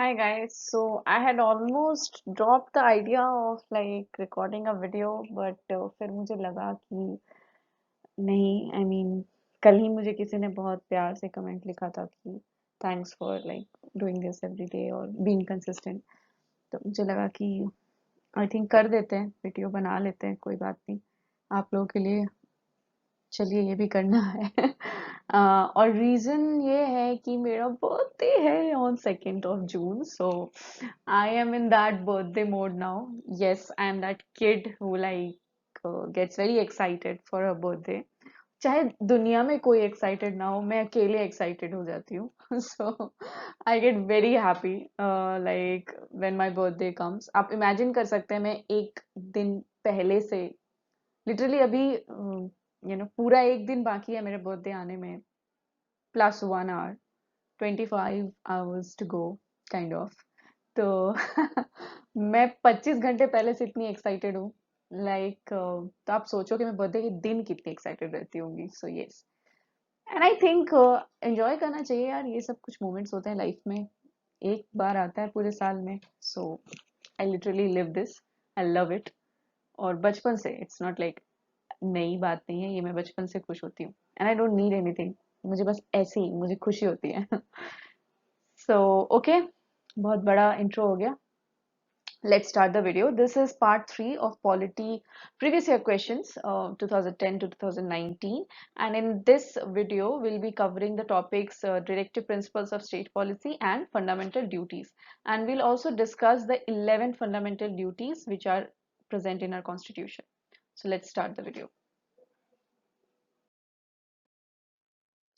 Hi guys. So I had almost dropped the idea of like recording a video, but फिर मुझे लगा कि नहीं, कल ही मुझे किसी ने बहुत प्यार से कमेंट लिखा था कि thanks for like doing this every day और बीइंग कंसिस्टेंट। तो मुझे लगा कि आई थिंक कर देते हैं, वीडियो बना लेते हैं, कोई बात नहीं आप लोगों के लिए। चलिए ये भी करना है। और रीज़न ये है कि मेरा बर्थडे है on 2nd of June, so I am in that birthday mode now. Yes, I am that kid who like gets very excited for a birthday. चाहे दुनिया में कोई एक्साइटेड ना हो, मैं अकेले एक्साइटेड हो जाती हूँ। So I get very happy like when my birthday comes. आप इमेजिन कर सकते हैं, मैं एक दिन पहले से लिटरली अभी पूरा एक दिन बाकी है मेरे बर्थडे आने में, +1 hour, 25 hours to go kind of. तो मैं 25 घंटे पहले से इतनी एक्साइटेड हूँ लाइक तो आप सोचो कि मैं बर्थडे के दिन कितनी एक्साइटेड रहती होंगी। So yes, and I think enjoy करना चाहिए यार, ये सब कुछ मोमेंट्स होते हैं लाइफ में, एक बार आता है पूरे साल में। So I literally live this, I love it. और बचपन से इट्स नॉट लाइक नई बात नहीं है, ये मैं बचपन से खुश होती हूँ and I don't need anything. मुझे बस ऐसे ही मुझे खुशी होती है। सो ओके, बहुत बड़ा इंट्रो हो गया। Let's start the video. This is part 3 of polity previous year questions, 2010 to 2019. And in this video, we'll be covering the topics directive principles of state policy and fundamental duties. And we'll also discuss the 11 fundamental duties which are present in our constitution. So let's start the video.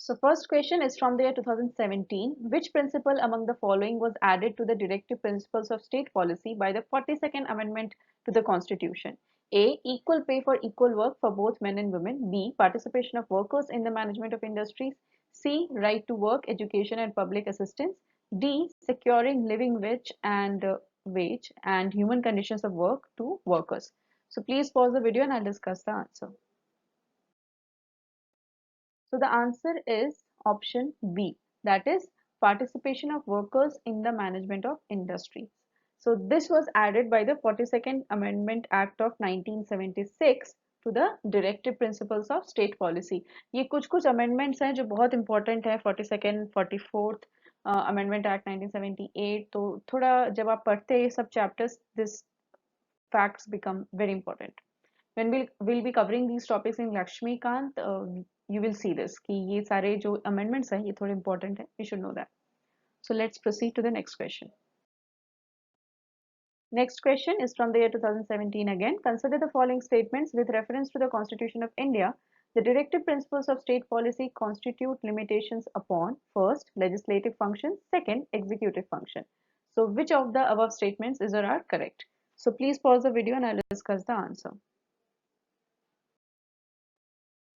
So first question is from the year 2017. Which principle among the following was added to the directive principles of state policy by the 42nd Amendment to the Constitution? A. Equal pay for equal work for both men and women. B. Participation of workers in the management of industries. C. Right to work, education and public assistance. D. Securing living wage and human conditions of work to workers. So please pause the video and I'll discuss the answer. So the answer is option B, that is participation of workers in the management of industries. So this was added by the 42nd Amendment Act of 1976 to the Directive Principles of State Policy. ये कुछ amendments हैं जो बहुत important है, 42nd, 44th Amendment Act 1978। तो थोड़ा जब आप पढ़ते हैं ये सब chapters, this facts become very important. When we'll be covering these topics in Lakshmikant, you will see this कि ये सारे जो amendments हैं ये थोड़े important हैं, you should know that. So let's proceed to the next question. Next question is from the year 2017 again. Consider the following statements with reference to the Constitution of India. The directive principles of state policy constitute limitations upon first, legislative function, second, executive function. So which of the above statements is or are correct? So please pause the video and I'll discuss the answer.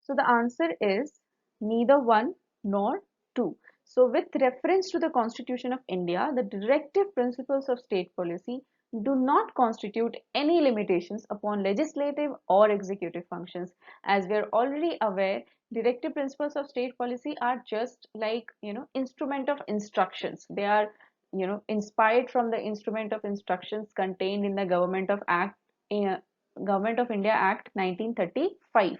So the answer is neither one nor two. So with reference to the Constitution of India, the directive principles of state policy do not constitute any limitations upon legislative or executive functions. As we are already aware, directive principles of state policy are just like, instrument of instructions. They are, inspired from the instrument of instructions contained in the Government of India Act 1935.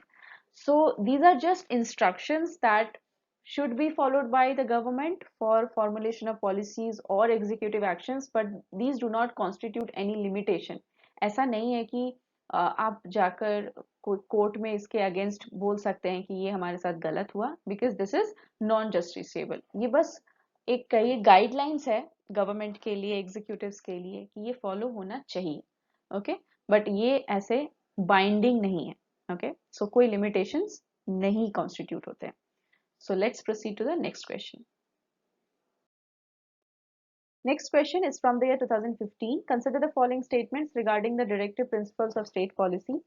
So these are just instructions that should be followed by the government for formulation of policies or executive actions, but these do not constitute any limitation. ऐसा नहीं है कि आप जाकर court में इसके against बोल सकते हैं कि ये हमारे साथ गलत हुआ, because this is non justiciable. ये बस एक कई गाइडलाइंस है गवर्नमेंट के लिए, एग्जीक्यूटिव्स के लिए कि ये फॉलो होना चाहिए, ओके, बट ये ऐसे बाइंडिंग नहीं है, ओके, सो कोई लिमिटेशंस नहीं कॉन्स्टिट्यूट होते हैं। So let's proceed to the next question. Next question is from the year 2015. Consider the following statements regarding the directive principles of state policy.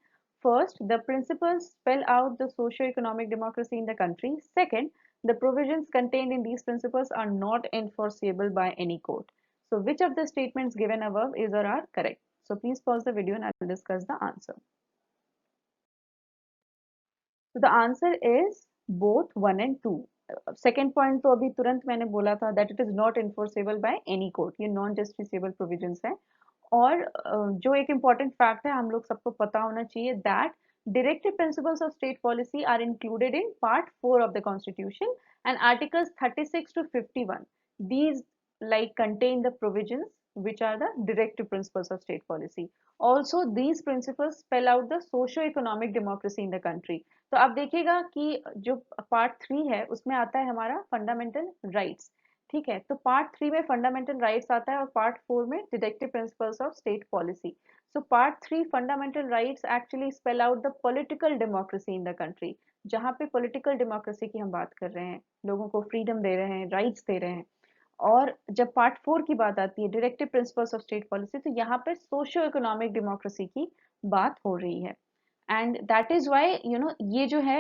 First, the principles spell out the socio-economic democracy in the country. Second, the provisions contained in these principles are not enforceable by any court. So which of the statements given above is or are correct? So please pause the video and I will discuss the answer. So the answer is both 1 and 2. Second point तो अभी तुरंत मैंने बोला था that it is not enforceable by any court, ये non justiciable provisions है। और जो एक इम्पॉर्टेंट फैक्ट है हम लोग सबको पता होना चाहिए that directive principles of state policy are included in part 4 of the constitution and articles 36 to 51, these like contain the provisions which are the directive principles of state policy. Also these principles spell out the socio-economic democracy in the country. तो आप देखिएगा कि जो part 3 है उसमें आता है हमारा फंडामेंटल राइट्स, ठीक है। तो पार्ट 3 में फंडामेंटल राइट्स आता है और पार्ट 4 में directive principles of state policy. So part 3 fundamental rights actually spell out the political democracy in the country, जहाँ पे पॉलिटिकल डेमोक्रेसी की हम बात कर रहे हैं, लोगों को फ्रीडम दे रहे हैं, राइट्स दे रहे हैं। और जब पार्ट 4 की बात आती है directive principles of state policy, तो यहाँ पे सोशियो इकोनॉमिक डेमोक्रेसी की बात हो रही है। एंड दैट इज वाई ये जो है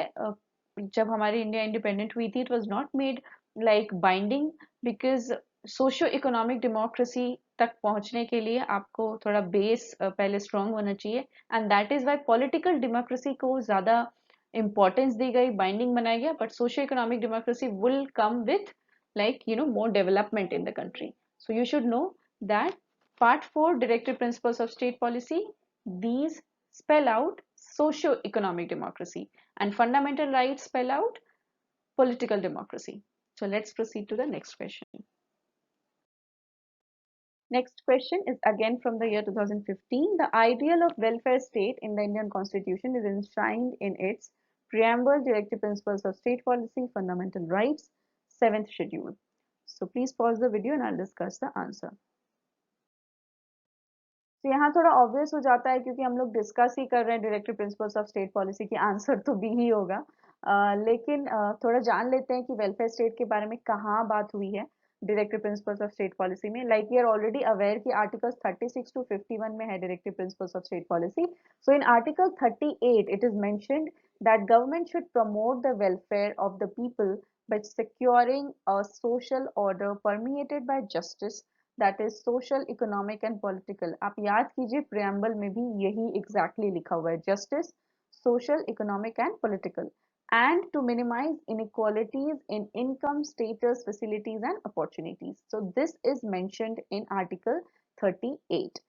जब हमारी इंडिया इंडिपेंडेंट हुई थी it was not made like binding, because socio economic democracy तक पहुंचने के लिए आपको थोड़ा बेस पहले स्ट्रांग होना चाहिए। And that is why political democracy को ज्यादा इंपॉर्टेंस दी गई, बाइंडिंग बनाया गया, but socio economic democracy will come with like more development in the country. So you should know that part 4 directive principles of state policy, these spell out socio-economic democracy and fundamental rights spell out political democracy. So let's proceed to the next question. Next question is again from the year 2015. The ideal of welfare state in the Indian constitution is enshrined in its preamble, directive principles of state policy, fundamental rights, 7th schedule. So please pause the video and I'll discuss the answer. तो यहाँ थोड़ा obvious हो जाता है क्योंकि हम लोग discuss ही कर रहे हैं directive principles of state policy की, आंसर तो बी ही होगा। लेकिन थोड़ा जान लेते हैं कि वेलफेयर स्टेट के बारे में कहाँ बात हुई है directive principles of state policy में। Like we are already aware कि आर्टिकल्स 36 टू 51 में है directive principles of state policy. So in article 38 it is mentioned that government should promote the welfare of the people by securing a social order permeated by justice, that is social, economic and political. आप याद कीजिए preamble में भी यही exactly लिखा हुआ है, justice, social, economic and political, and to minimize inequalities in income, status, facilities and opportunities. So this is mentioned in article 38.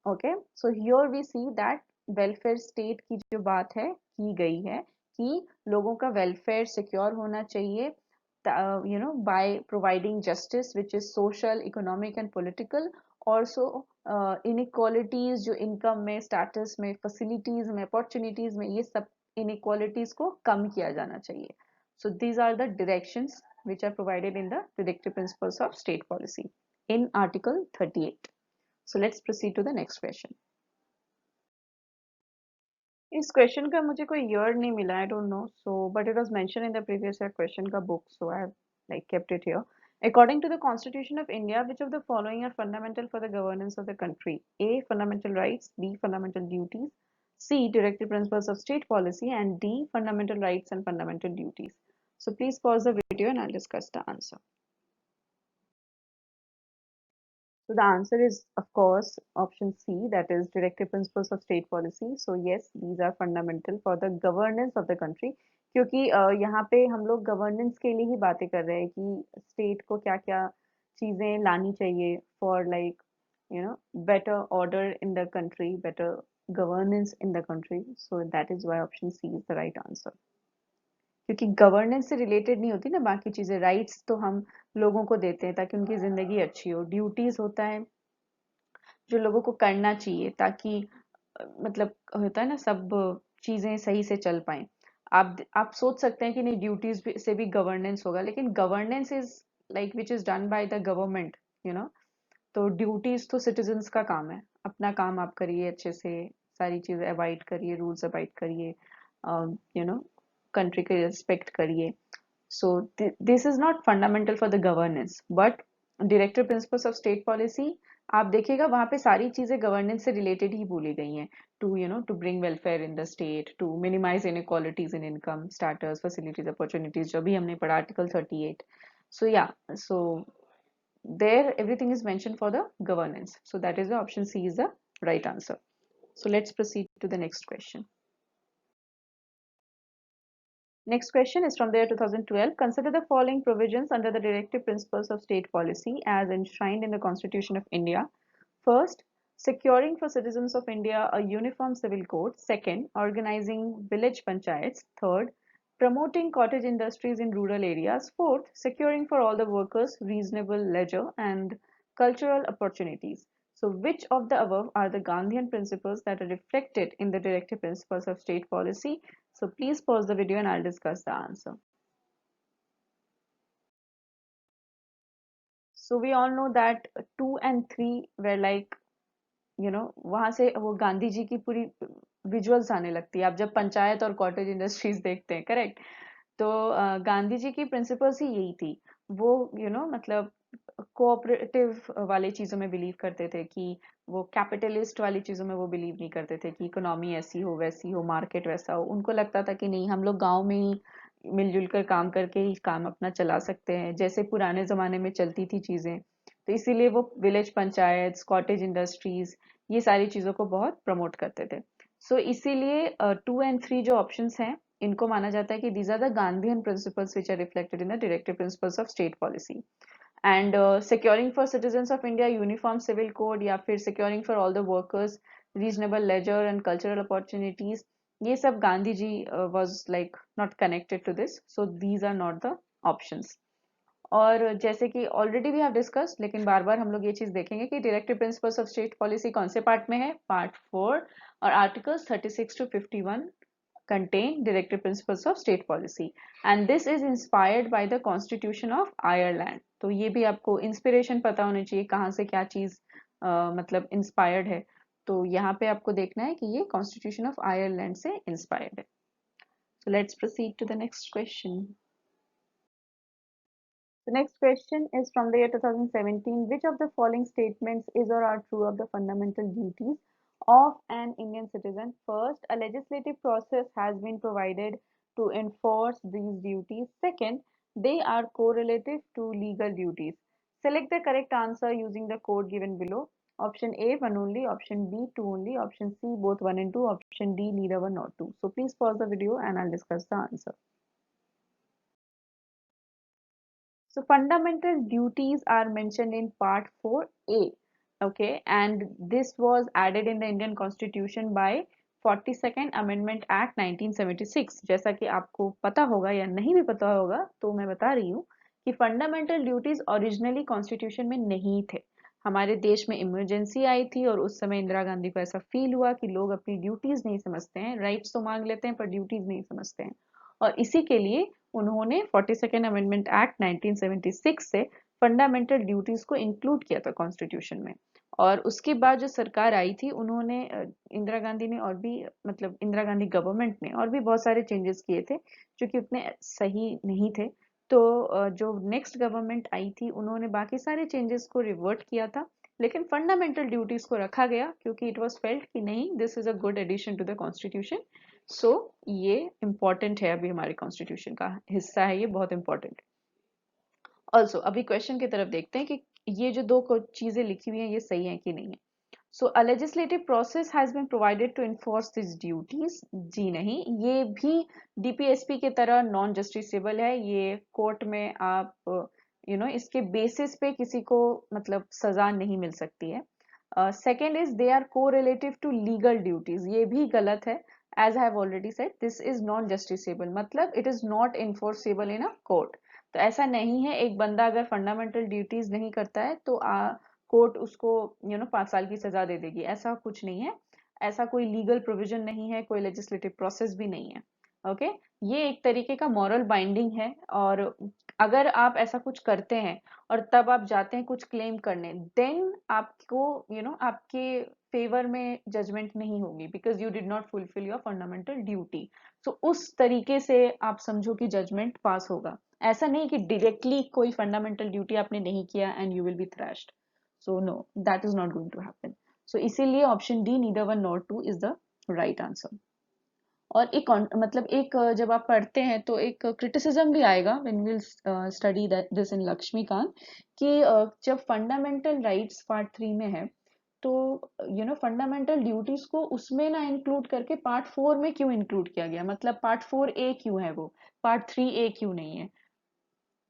Okay, so here we see that welfare state की जो बात है की गई है कि लोगों का welfare secure होना चाहिए, by providing justice which is social, economic and political. Also inequalities जो income में, status में, facilities में, opportunities में, ये सब inequalities को कम किया जाना चाहिए. So these are the directions which are provided in the directive principles of state policy in article 38. So let's proceed to the next question. इस क्वेश्चन का मुझे कोई ईयर नहीं मिला, I don't know, so but it was mention in the previous year question का book, so I have like kept it here. According to the Constitution of India, which of the following are fundamental for the governance of the country? A. Fundamental rights. B. Fundamental duties. C. Directive principles of state policy. And D. Fundamental rights and fundamental duties. So please pause the video and I'll discuss the answer. So the answer is of course option C, that is directive principles of state policy. So yes, these are fundamental for the governance of the country. क्योंकि यहाँ पे हम लोग governance के लिए ही बातें कर रहे हैं कि स्टेट को क्या क्या चीजें लानी चाहिए for like better order in the country, better governance in the country. So that is why option C is the right answer. क्योंकि गवर्नेंस से रिलेटेड नहीं होती ना बाकी चीजें, राइट्स तो हम लोगों को देते हैं ताकि उनकी जिंदगी अच्छी हो, ड्यूटीज होता है जो लोगों को करना चाहिए ताकि मतलब होता है ना सब चीजें सही से चल पाए। आप सोच सकते हैं कि नहीं ड्यूटीज से भी गवर्नेंस होगा, लेकिन governance is like which is done by the government, तो ड्यूटीज तो सिटीजन्स का काम है, अपना काम आप करिए अच्छे से, सारी चीजें अवॉइड करिए, रूल्स अवॉइड करिए, country की respect करिए. So this is not fundamental for the governance, but directive principles of state policy आप देखिएगा वहाँ पे सारी चीजें गवर्नेंस से रिलेटेड ही बोली गई हैं, to bring welfare in the state, to minimize inequalities in income, status, facilities, opportunities, जो भी हमने पढ़ा article 38. So yeah, so there everything is mentioned for the governance. So that is the option C is the right answer. So let's proceed to the next question. Next question is from the year 2012. Consider the following provisions under the directive principles of state policy as enshrined in the Constitution of India. First, securing for citizens of India a uniform civil code. Second, organizing village panchayats. Third, promoting cottage industries in rural areas. Fourth, securing for all the workers reasonable leisure and cultural opportunities. So, which of the above are the Gandhian principles that are reflected in the directive principles of state policy? So, please pause the video and I'll discuss the answer. So, we all know that 2 and 3 were like वहां से वो गांधी जी की पूरी visuals आने लगती है आप जब पंचायत और कॉटेज इंडस्ट्रीज देखते हैं करेक्ट तो गांधी जी की प्रिंसिपल्स ही यही थी वो मतलब कोऑपरेटिव वाले चीजों में बिलीव करते थे कि वो कैपिटलिस्ट वाली चीजों में वो बिलीव नहीं करते थे कि इकोनॉमी ऐसी हो वैसी हो मार्केट वैसा हो उनको लगता था कि नहीं हम लोग गांव में ही मिलजुल कर काम करके ही काम अपना चला सकते हैं जैसे पुराने जमाने में चलती थी चीजें तो इसीलिए वो विलेज पंचायत कॉटेज इंडस्ट्रीज ये सारी चीजों को बहुत प्रमोट करते थे सो इसीलिए 2 and 3 जो ऑप्शंस हैं इनको माना जाता है कि these are the Gandhian principles which are reflected in the directive principles of state policy and securing for citizens of India uniform civil code या फिर securing for all the workers reasonable leisure and cultural opportunities ये सब Gandhi ji was like not connected to this so these are not the options और जैसे कि already we have discuss लेकिन बार बार हम लोग ये चीज देखेंगे कि directive principles of state policy कौन से पार्ट में है पार्ट 4 और articles 36 to 51 contain directive principles of state policy and this is inspired by the constitution of Ireland तो ये भी आपको इंस्पिरेशन पता होनी चाहिए कहाँ से क्या चीज मतलब इंस्पायर्ड है तो यहाँ पे आपको देखना है कि ये कॉन्स्टिट्यूशन ऑफ आयरलैंड से इंस्पायर्ड है so let's proceed to the next question. The next question is from the year 2017. Which of the following statements is or are true of the fundamental duties of an Indian citizen? First, a legislative process has been provided to enforce these duties. Second, they are correlative to legal duties. Select the correct answer using the code given below. Option A, 1 only. Option B, 2 only. Option C, both 1 and 2. Option D, neither 1 nor 2. So please pause the video and I'll discuss the answer. So fundamental duties are mentioned in part 4A. Okay, and this was added in the Indian Constitution by 42nd Amendment Act 1976. जैसा कि आपको पता होगा या नहीं भी पता होगा तो मैं बता रही हूँ कि फंडामेंटल ड्यूटीज ओरिजिनली कॉन्स्टिट्यूशन में नहीं थे हमारे देश में इमरजेंसी आई थी और उस समय इंदिरा गांधी को ऐसा फील हुआ कि लोग अपनी ड्यूटीज नहीं समझते हैं राइट्स तो मांग लेते हैं पर ड्यूटीज नहीं समझते हैं और इसी के लिए उन्होंने 42nd अमेंडमेंट एक्ट 1976 से फंडामेंटल ड्यूटीज को इंक्लूड किया था कॉन्स्टिट्यूशन में और उसके बाद जो सरकार आई थी उन्होंने इंदिरा गांधी ने और भी मतलब इंदिरा गांधी गवर्नमेंट ने और भी बहुत सारे चेंजेस किए थे जो कि उतने सही नहीं थे तो जो नेक्स्ट गवर्नमेंट आई थी उन्होंने बाकी सारे चेंजेस को रिवर्ट किया था लेकिन फंडामेंटल ड्यूटीज को रखा गया क्योंकि इट वाज फेल्ट कि नहीं this is a good addition to the constitution so ये इम्पोर्टेंट है अभी हमारे कॉन्स्टिट्यूशन का हिस्सा है ये बहुत इम्पोर्टेंट ऑल्सो अभी क्वेश्चन की तरफ देखते हैं कि ये जो दो चीजें लिखी हुई हैं ये सही है कि नहीं है so a legislative process has been provided to enforce this duties जी नहीं ये भी डीपीएसपी की तरह नॉन जस्टिसेबल है ये कोर्ट में आप इसके बेसिस पे किसी को मतलब सजा नहीं मिल सकती है सेकेंड इज दे आर को रिलेटिव टू लीगल ड्यूटीज ये भी गलत है as I have already said this is non justiciable मतलब it is not enforceable in a court तो ऐसा नहीं है एक बंदा अगर फंडामेंटल ड्यूटीज नहीं करता है तो कोर्ट उसको 5 साल की सजा दे देगी ऐसा कुछ नहीं है ऐसा कोई लीगल प्रोविजन नहीं है कोई लेजिस्लेटिव प्रोसेस भी नहीं है ओके ये एक तरीके का मॉरल बाइंडिंग है और अगर आप ऐसा कुछ करते हैं और तब आप जाते हैं कुछ क्लेम करने देन आपको आपके फेवर में जजमेंट नहीं होगी because you did not fulfil your fundamental duty सो उस तरीके से आप समझो कि जजमेंट पास होगा ऐसा नहीं कि डायरेक्टली कोई फंडामेंटल ड्यूटी आपने नहीं किया and you will be thrashed so no that is not going to happen so इसीलिए option D neither 1 nor 2 is the right answer और एक मतलब एक जब आप पढ़ते हैं तो एक क्रिटिसिज्म भी आएगा when will study this in Laxmikanth कि जब फंडामेंटल राइट्स पार्ट 3 में है तो फंडामेंटल ड्यूटीज को उसमें ना इंक्लूड करके पार्ट 4 में क्यों इंक्लूड किया गया, मतलब पार्ट 4A क्यों है, वो पार्ट 3A क्यों नहीं है?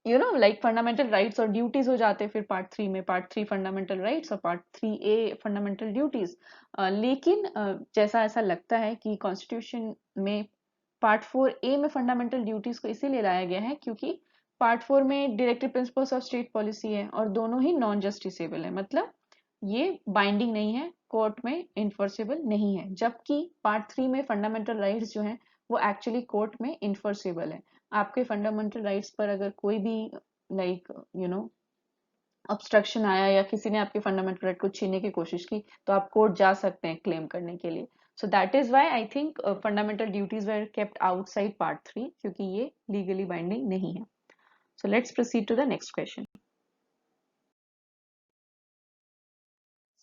लाइक फंडामेंटल राइट्स और ड्यूटीज हो जाते हैं फिर पार्ट 3 में, पार्ट 3 फंडामेंटल राइट्स और पार्ट 3A फंडामेंटल ड्यूटीज। लेकिन जैसा ऐसा लगता है कि कॉन्स्टिट्यूशन में पार्ट 4A में फंडामेंटल ड्यूटीज को इसीलिए लाया गया है क्योंकि पार्ट 4 में directive principles of state policy है और दोनों ही नॉन जस्टिसेबल है, मतलब ये बाइंडिंग नहीं है, कोर्ट में इन्फोर्सेबल नहीं है, जबकि पार्ट 3 में फंडामेंटल राइट्स जो हैं वो एक्चुअली कोर्ट में इन्फोर्सेबल है। आपके फंडामेंटल राइट्स पर अगर कोई भी लाइक ऑब्स्ट्रक्शन आया या किसी ने आपके फंडामेंटल राइट को छीनने की कोशिश की तो आप कोर्ट जा सकते हैं क्लेम करने के लिए। So that is why I think fundamental duties were kept outside part 3, क्योंकि ये लीगली बाइंडिंग नहीं है। So let's proceed to the next question.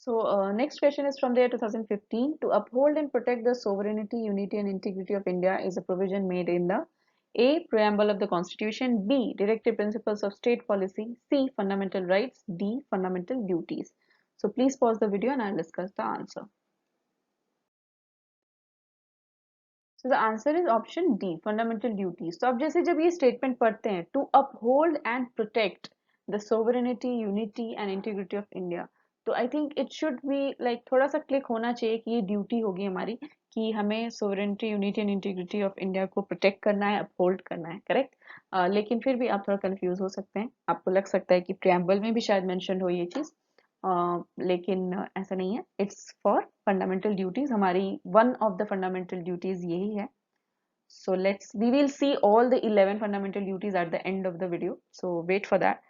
So, next question is from the year 2015. To uphold and protect the sovereignty, unity, and integrity of India is a provision made in the A. Preamble of the Constitution, B. Directive Principles of State Policy, C. Fundamental Rights, D. Fundamental Duties. So, please pause the video and I'll discuss the answer. So, the answer is option D. Fundamental Duties. तो अब जैसे जब ये statement पढ़ते हैं, to uphold and protect the sovereignty, unity, and integrity of India. तो I think it should be like थोड़ा सा क्लिक होना चाहिए कि ये ड्यूटी होगी हमारी कि हमें sovereignty, unity and integrity of India को प्रोटेक्ट करना है, अपहोल्ड करना है, करेक्ट। लेकिन फिर भी आप थोड़ा कंफ्यूज हो सकते हैं, आपको लग सकता है कि प्रियम्बल में भी शायद मेंशन हो ये चीज, लेकिन ऐसा नहीं है। इट्स फॉर फंडामेंटल ड्यूटीज, हमारी one of the fundamental duties यही है। So we will see all the 11 fundamental duties at the end of the video. So wait for that.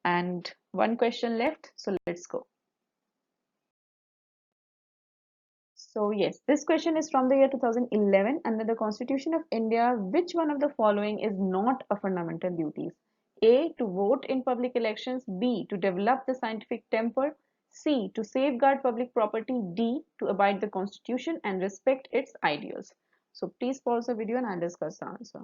And one question left. So let's go. So yes, this question is from the year 2011. Under the Constitution of India, which one of the following is not a fundamental duties? A. To vote in public elections. B. To develop the scientific temper. C. To safeguard public property. D. To abide the Constitution and respect its ideals. So please pause the video and I'll discuss the answer.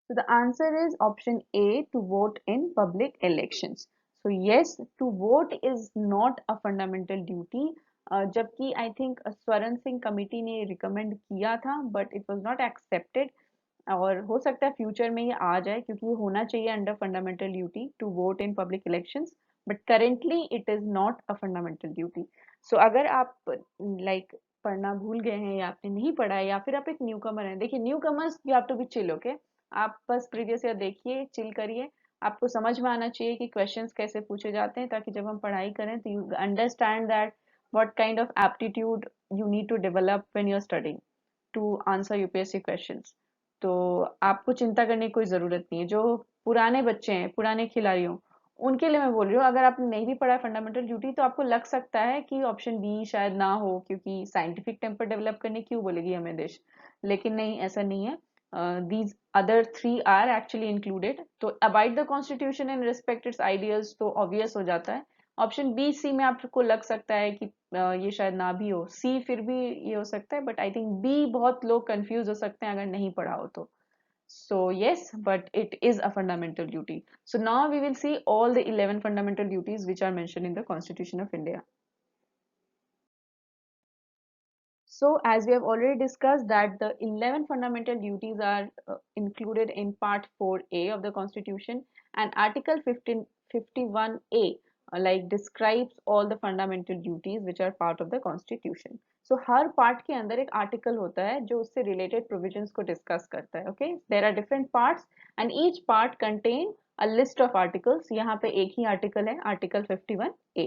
So the answer is option A, to vote in public elections. So yes, to vote is not a fundamental duty. जबकि I think Swaran Singh committee ने recommend किया था but it was not accepted, और हो सकता है future में ये आ जाए क्योंकि ये होना चाहिए under fundamental duty to vote in public elections, but currently it is not a fundamental duty. So अगर आप लाइक पढ़ना भूल गए हैं या आपने नहीं पढ़ा है या फिर आप एक न्यू कमर हैं, देखिए newcomers you have to be chill, okay. आप बस प्रीवियस ईयर देखिए, चिल करिए, आपको समझ में आना चाहिए कि क्वेश्चंस कैसे पूछे जाते हैं, ताकि जब हम पढ़ाई करें तो you understand that what kind of aptitude you need to develop when you are studying to answer UPSC questions. तो आपको चिंता करने की कोई ज़रूरत नहीं है। जो पुराने बच्चे हैं, पुराने खिलाड़ियों, उनके लिए मैं बोल रही हूँ, अगर आपने नहीं भी पढ़ा फंडामेंटल ड्यूटी तो आपको लग सकता है कि ऑप्शन बी शायद ना हो, क्योंकि साइंटिफिक टेम्पर डेवलप करने क्यों बोलेगी हमें देश, लेकिन नहीं, ऐसा नहीं है। These other three are actually included. तो abide the constitution and respect its ideals तो ऑब्वियस हो जाता है। ऑप्शन बी सी में आपको लग सकता है कि ये शायद ना भी हो, सी फिर भी ये हो सकता है, बट आई थिंक बी बहुत लोग कंफ्यूज हो सकते हैं अगर नहीं पढ़ा हो तो। So yes, but it is a fundamental duty. So now we will see all the 11 fundamental duties which are mentioned in the Constitution of India. So as we have already discussed that the 11 fundamental duties are included in part 4A of the Constitution, and Article 51A like describes all the fundamental duties which are part of the Constitution. So her part के अंदर एक article होता है जो उससे related provisions को discuss करता है, okay? There are different parts and each part contain a list of articles. यहाँ पे एक ही article है, Article 51A.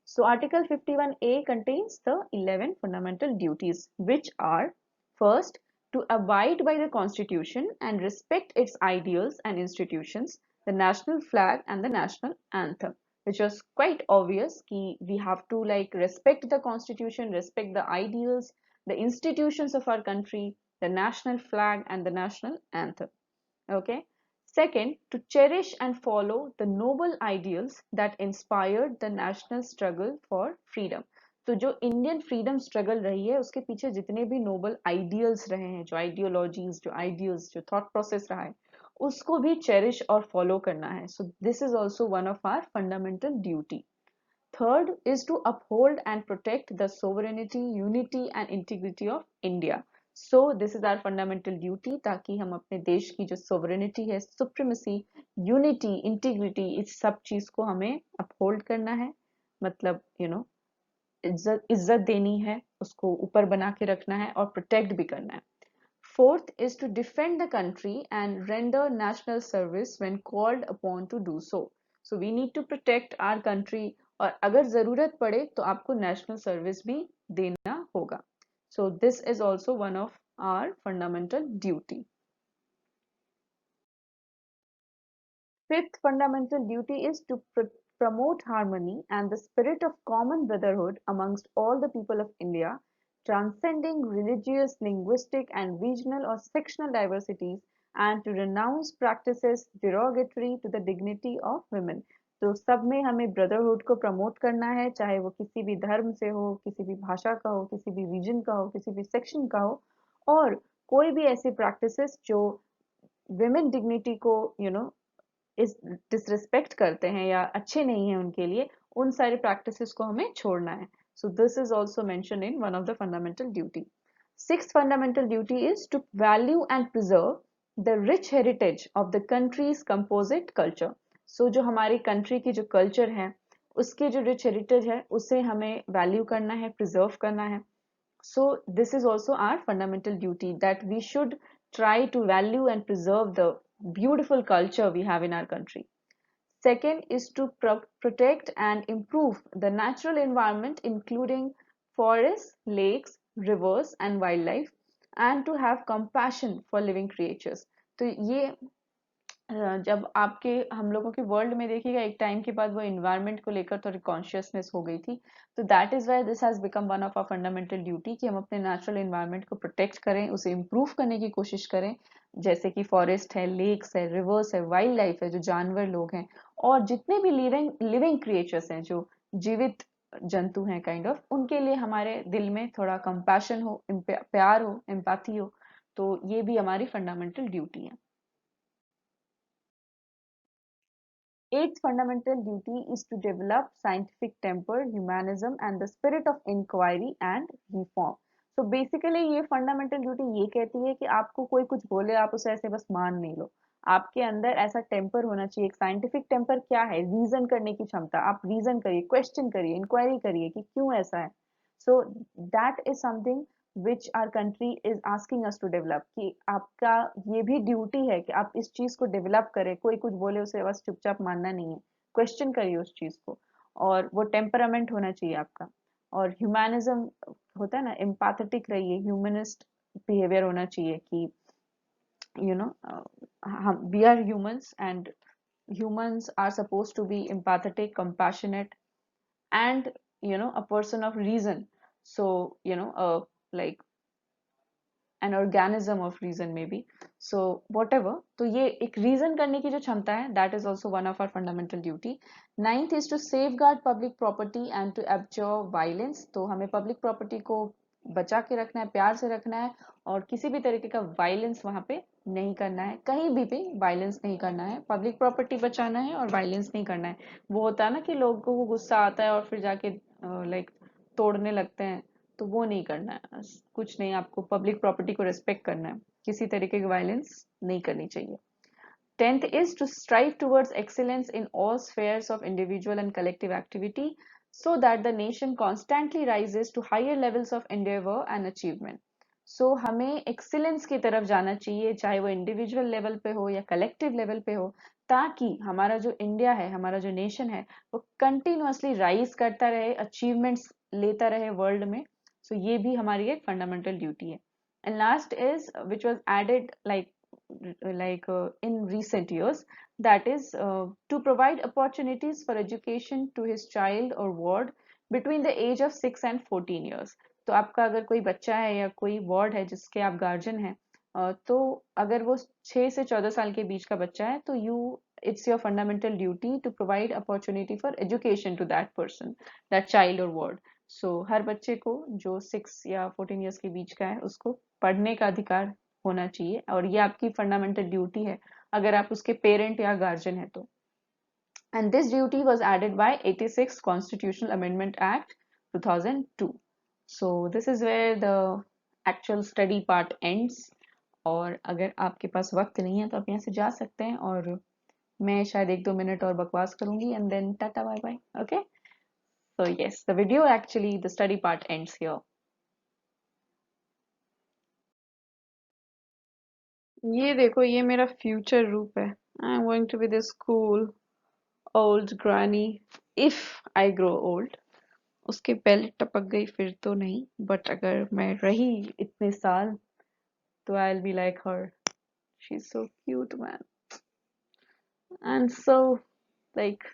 So Article 51A contains the 11 fundamental duties, which are: first, to abide by the Constitution and respect its ideals and institutions, the national flag and the national anthem, which was quite obvious कि we have to like respect the Constitution, respect the ideals, the institutions of our country, the national flag and the national anthem. Okay. Second, to cherish and follow the noble ideals that inspired the national struggle for freedom. तो जो Indian freedom struggle रही है उसके पीछे जितने भी Nobel ideals रहे हैं, जो आइडियोलॉजीज, जो आइडियल्स, जो थॉट प्रोसेस रहा है, उसको भी चेरिश और फॉलो करना है। So this is also one of our fundamental duty. Third is to uphold and protect the sovereignty, unity and integrity of India. So this is our fundamental duty ताकि हम अपने देश की जो sovereignty है, supremacy, unity, integrity इस सब चीज को हमें uphold करना है. मतलब इज्जत इज्जत देनी है, उसको ऊपर बना के रखना है और प्रोटेक्ट भी करना है. Fourth is to defend the country and render national service when called upon to do so. So we need to protect our country और अगर जरूरत पड़े तो आपको national service भी देना होगा. So this is also one of our fundamental duty. Fifth fundamental duty is to promote harmony and the spirit of common brotherhood amongst all the people of India, transcending religious, linguistic, and regional or sectional diversities, and to renounce practices derogatory to the dignity of women. तो सब में हमें brotherhood को promote करना है, चाहे वो किसी भी धर्म से हो, किसी भी भाषा का हो, किसी भी रीजन का हो, किसी भी सेक्शन का हो, और कोई भी ऐसी प्रैक्टिसेस जो विमेन डिग्निटी को इस डिसरिस्पेक्ट करते हैं या अच्छे नहीं हैं उनके लिए, उन सारी प्रैक्टिसेस को हमें छोड़ना है. So this is also mentioned in one of the fundamental duty. Sixth fundamental duty is to value and preserve the rich heritage of the country's composite culture. So जो हमारी country की जो culture है, उसके जो rich heritage है, उसे हमें value करना है, preserve करना है. So this is also our fundamental duty, that we should try to value and preserve the beautiful culture we have in our country. Second is to protect and improve the natural environment, including forests, lakes, rivers, and wildlife, and to have compassion for living creatures. तो ये जब आपके हम लोगों के world में देखिएगा, एक टाइम के बाद वो इन्वायरमेंट को लेकर थोड़ी कॉन्शियसनेस हो गई थी. तो that is why this has become one of our fundamental duty कि हम अपने नेचुरल इन्वायरमेंट को प्रोटेक्ट करें, उसे इम्प्रूव करने की कोशिश करें, जैसे कि फॉरेस्ट है, लेक्स है, रिवर्स है, वाइल्ड लाइफ है, जो जानवर लोग हैं, और जितने भी लिविंग क्रिएचर्स हैं, जो जीवित जंतु हैं काइंड ऑफ, उनके लिए हमारे दिल में थोड़ा कंपैशन हो, प्यार हो, एम्पैथी हो. तो ये भी हमारी फंडामेंटल ड्यूटी है. Eighth fundamental duty is to develop scientific temper, humanism, and the spirit of inquiry and reform. So basically ये fundamental duty ये कहती है कि आपको कोई कुछ बोले, आप उसे ऐसे बस मान नहीं लो. आपके अंदर ऐसा टेम्पर होना चाहिए. एक साइंटिफिक टेम्पर क्या है? रीजन करने की क्षमता. आप रीजन करिए, क्वेश्चन करिए, इंक्वायरी करिए कि क्यों ऐसा है. So that is something which our country is asking us to develop, कि आपका ये भी ड्यूटी है कि आप इस चीज को डेवलप करें. कोई कुछ बोले उसे बस चुपचाप मानना नहीं है, क्वेश्चन करिए उस चीज को, और वो टेम्परामेंट होना चाहिए आपका. और ह्यूमैनिज्म होता है ना, एम्पैथेटिक रहिए, ह्यूमनिस्ट बिहेवियर होना चाहिए कि हम we are humans and humans are supposed to be empathetic, compassionate, and a person of reason. So like an organism of reason maybe. So whatever, तो ये एक reason करने की जो क्षमता है, that is also one of our fundamental duty. Ninth is to safeguard public property and to abjure violence. तो हमें public property को बचा के रखना है, प्यार से रखना है, और किसी भी तरीके का वायलेंस वहां पे नहीं करना है, कहीं भी वायलेंस नहीं करना है. पब्लिक प्रॉपर्टी बचाना है और वायलेंस नहीं करना है. वो होता है ना कि लोगों को गुस्सा आता है और फिर जाके लाइक तोड़ने लगते हैं, तो वो नहीं करना है. कुछ नहीं, आपको पब्लिक प्रॉपर्टी को रिस्पेक्ट करना है, किसी तरीके की वायलेंस नहीं करनी चाहिए. 10th is to strive towards excellence in all spheres of individual and collective activity, so that the nation constantly rises to higher levels of endeavor and achievement. So हमें excellence की तरफ जाना चाहिए, चाहे वो individual level पे हो या collective level पे हो, ताकि हमारा जो इंडिया है, हमारा जो नेशन है, वो continuously rise करता रहे, achievements लेता रहे वर्ल्ड में. So ये भी हमारी एक fundamental duty है. And last is which was added in recent years, that is to provide opportunities for education to his child or ward between the age of 6 and 14 years. तो आपका अगर कोई बच्चा है या कोई वार्ड है जिसके आप गार्जियन हैं, तो अगर वो 6 से 14 साल के बीच का बच्चा है, तो it's your fundamental duty to provide opportunity for education to that person, that child or ward. So हर बच्चे को जो 6 या 14 years के बीच का है, उसको पढ़ने का अधिकार होना चाहिए, और ये आपकी फंडामेंटल ड्यूटी है अगर आप उसके पेरेंट या गार्जियन है तो. and this duty was added by 86th Constitutional Amendment Act 2002. So this is where the actual study part ends. और अगर आपके पास वक्त नहीं है तो आप यहाँ से जा सकते हैं, और मैं शायद 1-2 मिनट और बकवास करूंगी and then tata bye bye. Okay, so yes, the video actually, the study part ends here. ये देखो, ये मेरा फ्यूचर रूप है. I am going to be this cool old granny if I grow old. उसके पहले टपक गई फिर तो नहीं, बट अगर मैं रही इतने साल तो I will be like her. She is so cute man and so like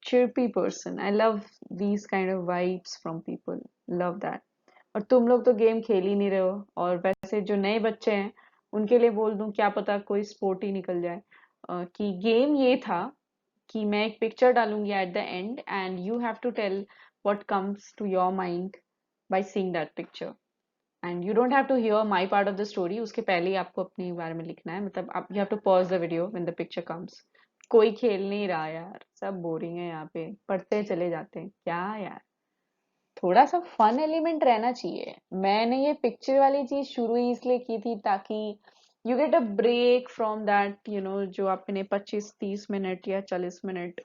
chirpy person. I love these kind of vibes from people. Love that. और तुम लोग तो गेम खेल ही नहीं रहे हो, और वैसे जो नए बच्चे हैं उनके लिए बोल दूं, क्या पता कोई स्पोर्ट ही निकल जाए. कि गेम ये था कि मैं एक पिक्चर डालूंगी at the end and you have to tell what comes to your mind by seeing that picture, and you don't have to hear my part of the story. उसके पहले ही आपको अपने बारे में लिखना है. मतलब आप you have to pause the video when the picture comes. कोई खेल नहीं रहा यार, सब बोरिंग है यहाँ पे, पढ़ते चले जाते हैं क्या यार. थोड़ा सा फन एलिमेंट रहना चाहिए. मैंने ये पिक्चर वाली चीज शुरू ही इसलिए की थी ताकि you get a break from that, you know, जो आपने 25-30 मिनट या 40 मिनट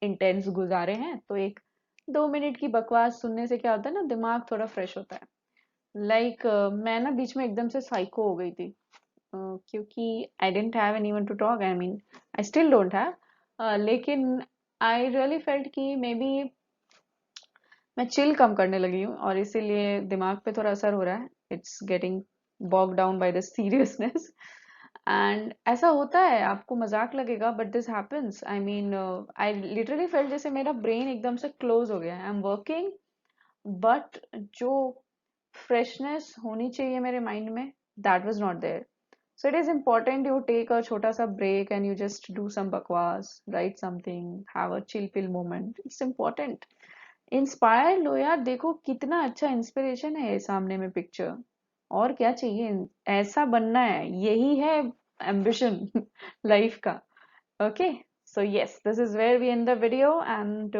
इंटेंस गुजारे हैं. तो एक 2 मिनट की बकवास सुनने से क्या होता है ना, दिमाग थोड़ा फ्रेश होता है. मैं ना बीच में एकदम से साइको हो गई थी. क्योंकि I didn't have anyone to talk. I mean I still don't have, लेकिन आई रियली फेल्ट कि मे बी मैं चिल कम करने लगी हूँ और इसीलिए दिमाग पे थोड़ा असर हो रहा है. It's getting bog down by the seriousness. And ऐसा होता है, आपको मजाक लगेगा but this happens. I mean I literally felt जैसे मेरा ब्रेन एकदम से क्लोज हो गया है. आई एम वर्किंग बट जो फ्रेशनेस होनी चाहिए मेरे माइंड में, that was not there. So it is important you take a छोटा सा break and you just do some bakwas, write something, have a chill pill moment. It's important. Inspire लो यार, देखो कितना अच्छा इंस्पिरेशन है ये सामने में पिक्चर. और क्या चाहिए, ऐसा बनना है, यही है एम्बिशन लाइफ का. Okay, so yes, this is where we end the video. And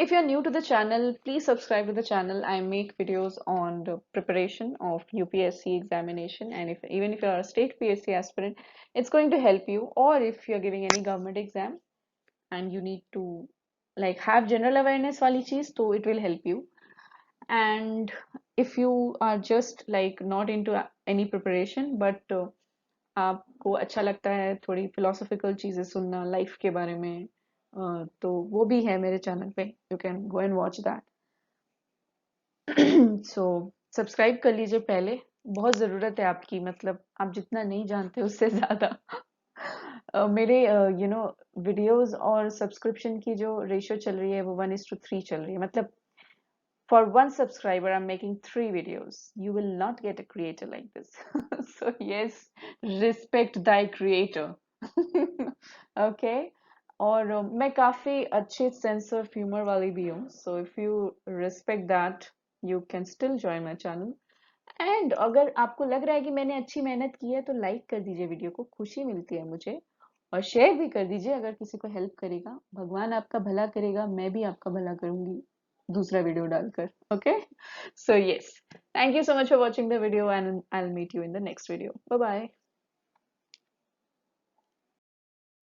if you're new to the channel, please subscribe to the channel. I make videos on the preparation of UPSC examination, and if even if you're a state PSC aspirant, it's going to help you. Or if you're giving any government exam and you need to like have general awareness wali cheez, so it will help you. And if you are just like not into any preparation, but आपको अच्छा लगता है थोड़ी philosophical चीजें सुनना life के बारे में, तो वो भी है मेरे चैनल पे. You can go and watch that. So subscribe कर लीजिए पहले, बहुत ज़रूरत है आपकी. मतलब आप जितना नहीं जानते उससे ज़्यादा. मेरे यू नो वीडियोस और सब्सक्रिप्शन की जो रेशियो चल रही है वो 1:3 चल रही है. मतलब for one subscriber I'm making 3 videos. You will not get a creator like this. So yes, respect thy creator. Okay. और मैं काफी अच्छे सेंस ऑफ ह्यूमर वाली भी हूँ. So if you respect that you can still join my channel. And अगर आपको लग रहा है कि मैंने अच्छी मेहनत की है तो लाइक कर दीजिए वीडियो को, खुशी मिलती है मुझे. और शेयर भी कर दीजिए अगर किसी को हेल्प करेगा. भगवान आपका भला करेगा, मैं भी आपका भला करूंगी दूसरा वीडियो डालकर. Okay, so yes, thank you so much for watching the video and I will meet you in the next video. Bye bye.